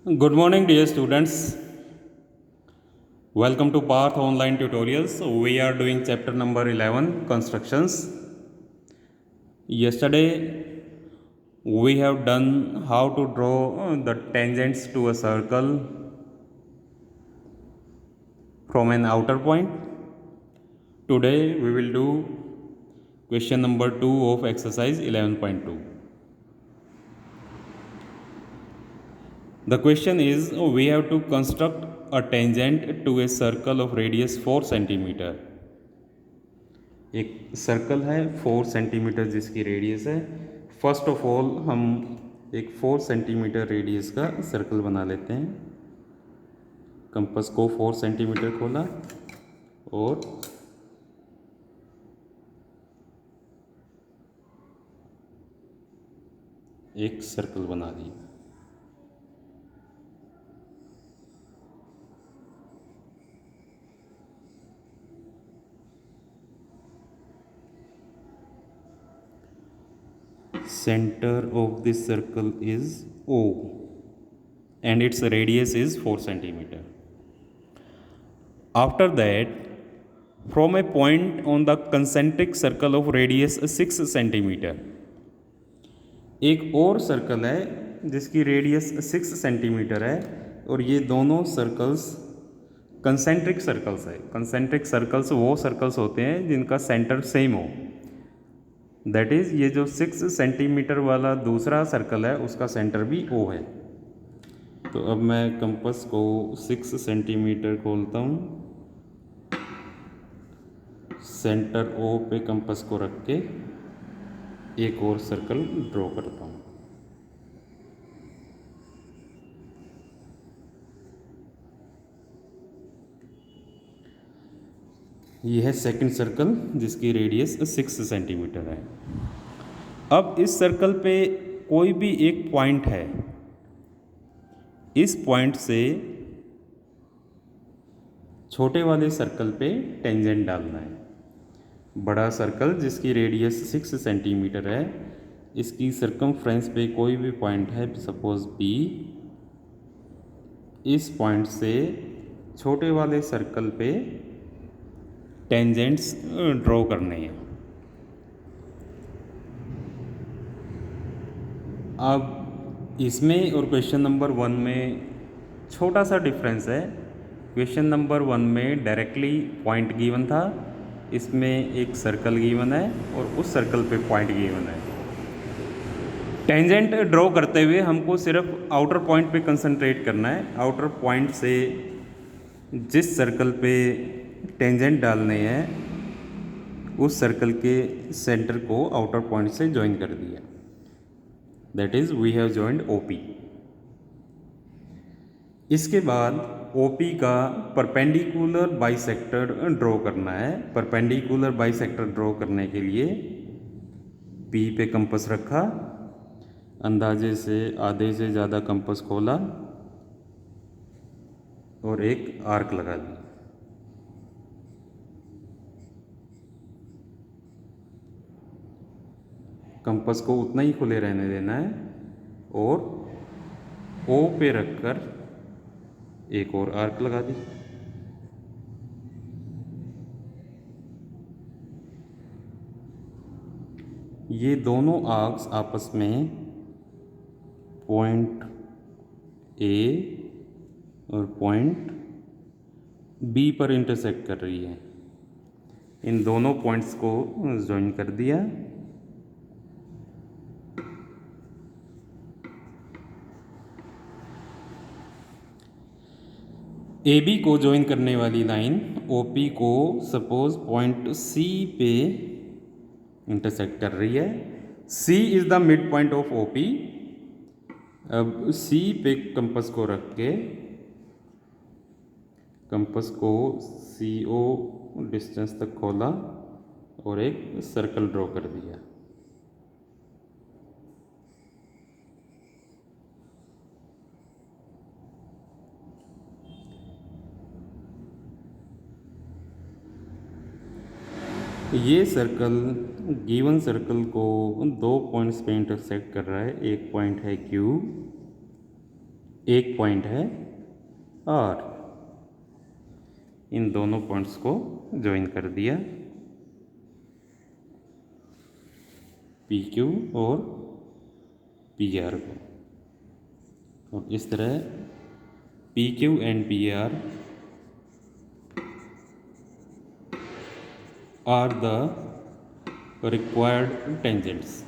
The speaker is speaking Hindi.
Good morning, dear students. Welcome to Path Online Tutorials. We are doing chapter number 11, Constructions. Yesterday, we have done how to draw the tangents to a circle from an outer point. Today, we will do question number 2 of exercise 11.2. The question is, we have to construct a tangent to a circle of radius 4 centimeter. एक सर्कल है 4 सेंटीमीटर जिसकी रेडियस है। फर्स्ट ऑफ ऑल हम एक 4 सेंटीमीटर रेडियस का सर्कल बना लेते हैं। कंपास को 4 सेंटीमीटर खोला और एक सर्कल बना दिया। Center of this circle is O and its radius is 4 centimeter. After that, from a point on the concentric circle of radius 6 centimeter, एक और सर्कल है जिसकी रेडियस 6 सेंटीमीटर है और ये दोनों सर्कल्स कंसेंट्रिक सर्कल्स है। कंसेंट्रिक सर्कल्स वो सर्कल्स होते हैं जिनका सेंटर सेम हो। दैट इज़ ये जो 6 सेंटीमीटर वाला दूसरा सर्कल है उसका सेंटर भी O है। तो अब मैं कंपास को 6 सेंटीमीटर खोलता हूँ, सेंटर O पे कंपास को रख के एक और सर्कल ड्रॉ करता हूँ। यह है सेकंड सर्कल जिसकी रेडियस 6 सेंटीमीटर है। अब इस सर्कल पे कोई भी एक पॉइंट है, इस पॉइंट से छोटे वाले सर्कल पे टेंजेंट डालना है। बड़ा सर्कल जिसकी रेडियस 6 सेंटीमीटर है, इसकी सर्कमफ्रेंस पे कोई भी पॉइंट है, सपोज B, इस पॉइंट से छोटे वाले सर्कल पे टेंजेंट्स ड्रॉ करने हैं। अब इसमें और क्वेश्चन नंबर 1 में छोटा सा डिफरेंस है। क्वेश्चन नंबर 1 में डायरेक्टली पॉइंट गिवन था, इसमें एक सर्कल गिवन है और उस सर्कल पे पॉइंट गिवन है। टेंजेंट ड्रॉ करते हुए हमको सिर्फ आउटर पॉइंट पे कंसंट्रेट करना है। आउटर पॉइंट से जिस सर्कल पे टेंजेंट डालने हैं उस सर्कल के सेंटर को आउटर पॉइंट से ज्वाइन कर दिया। That is we have joined OP। इसके बाद OP का परपेंडिकुलर बाइसेक्टर ड्रॉ करना है। परपेंडिकुलर बाइसेक्टर ड्रॉ करने के लिए P पे कंपास रखा, अंदाजे से आधे से ज़्यादा कंपास खोला और एक आर्क लगा दिया। कंपास को उतना ही खुले रहने देना है और O पे रखकर एक और आर्क लगा दी। ये दोनों आर्क्स आपस में पॉइंट A और पॉइंट B पर इंटरसेक्ट कर रही है। इन दोनों पॉइंट्स को ज्वाइन कर दिया। AB को ज्वाइन करने वाली लाइन OP को सपोज पॉइंट C पे इंटरसेक्ट कर रही है। C is the mid point of OP। अब C पे कंपास को रख के कंपास को CO डिस्टेंस तक खोला और एक सर्कल ड्रॉ कर दिया। ये सर्कल गिवन सर्कल को 2 पॉइंट्स पे इंटरसेक्ट कर रहा है। एक पॉइंट है Q, एक पॉइंट है और इन दोनों पॉइंट्स को ज्वाइन कर दिया, पी क्यू और पी आर को। और इस तरह P Q and P R the required tangents.